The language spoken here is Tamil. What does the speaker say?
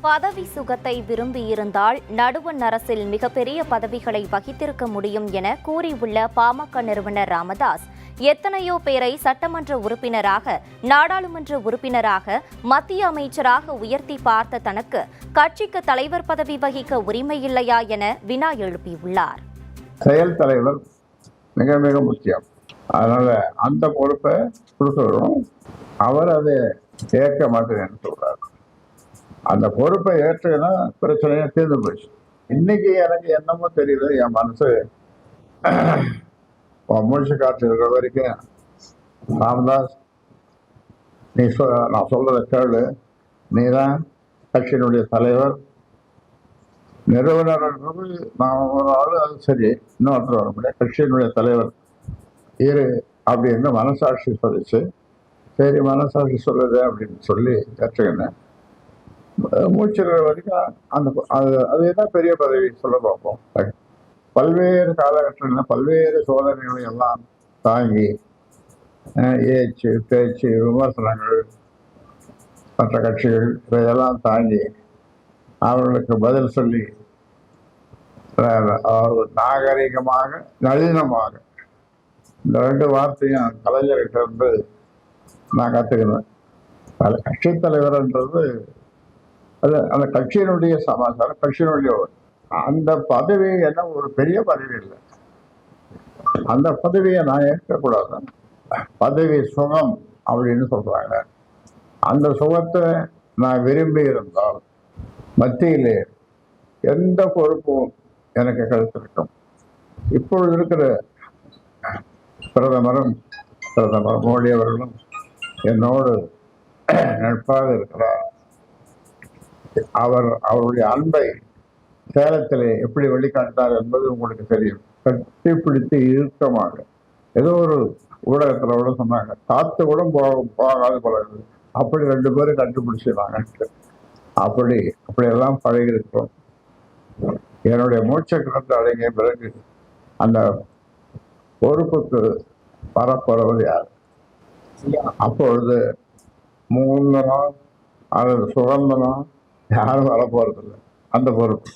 பதவி சுகத்தை விரும்பியிருந்தால் நடுவண் அரசில் மிகப்பெரிய பதவிகளை வகித்திருக்க முடியும் என கூறியுள்ள பாமக நிறுவனர் ராமதாஸ், எத்தனையோ பேரை சட்டமன்ற உறுப்பினராக, நாடாளுமன்ற உறுப்பினராக, மத்திய அமைச்சராக உயர்த்தி பார்த்த தனக்கு கட்சிக்கு தலைவர் பதவி வகிக்க உரிமை இல்லையா என வினா எழுப்பியுள்ளார். செயல் தலைவர் மிக மிக முக்கியம். அதனால அந்த பொறுப்பை கொடுக்கணும். அவர் அதை ஏற்க மாட்டேன்னு சொல்றாரு. அந்த பொறுப்பை ஏற்றுனா பிரச்சனையா தீர்ந்து போச்சு. இன்னைக்கு எனக்கு என்னமோ தெரியல, என் மனசு மூச்சு காற்று இருக்கிற வரைக்கும் ராமதாஸ், நான் சொல்றத கேளு, நீ தான் கட்சியினுடைய தலைவர். நிறுவனர் நான் ஒரு ஆளு, அது சரி, இன்னொருத்தர் வர முடியாது, கட்சியினுடைய தலைவர் இரு அப்படின்னு மனசாட்சி சொல்லிச்சு. சரி, மனசாட்சி சொல்லுது அப்படின்னு சொல்லி ஏற்றுக்கினேன். மூச்சுற வரைக்கும் அந்த அது என்ன பெரிய பதவி சொல்ல பார்ப்போம். பல்வேறு காலகட்டங்களில் பல்வேறு சோதனைகளை எல்லாம் தாங்கி ஏச்சு பேச்சு விமர்சனங்கள் மற்ற கட்சிகள் இதையெல்லாம் தாங்கி அவர்களுக்கு பதில் சொல்லி நாகரிகமாக நளினமாக, இந்த ரெண்டு வார்த்தையும் கலைஞர்கிட்ட இருந்து நான் கற்றுக்கணும். கட்சி தலைவர்ன்றது அது அந்த கட்சியினுடைய சமாச்சாரம், கட்சியினுடைய அந்த பதவி என்ன ஒரு பெரிய பதவி இல்லை. அந்த பதவியை நான் ஏற்கக்கூடாது. பதவி சுகம் அப்படின்னு சொல்றாங்க. அந்த சுகத்தை நான் விரும்பி இருந்தால் மத்தியிலே எந்த பொறுப்பும் எனக்கு கிடைத்திருக்கும். இப்பொழுது இருக்கிற பிரதமர் மோடி அவர்களும் என்னோடு நட்பாக இருக்கிறார். அவருடைய அன்பை சேலத்திலே எப்படி வெளிக்காட்டார் என்பது உங்களுக்கு தெரியும். கட்டிப்பிடித்து இறுக்கமாக, ஏதோ ஒரு ஊடகத்தில் கூட சொன்னாங்க, காத்து கூட போகாது போல, அப்படி ரெண்டு பேரும் கண்டுபிடிச்சிருந்தாங்க. அப்படியெல்லாம் பழகி இருக்கிறோம். என்னுடைய மூச்சை கிடந்து அடங்கிய பிறகு அந்த பொறுப்புக்கு வரப்போறது யார்? அப்பொழுது மூந்தனம் அல்லது சுதந்திரம் யாரும் வரப்போறதில்லை. அந்த பொறுப்பு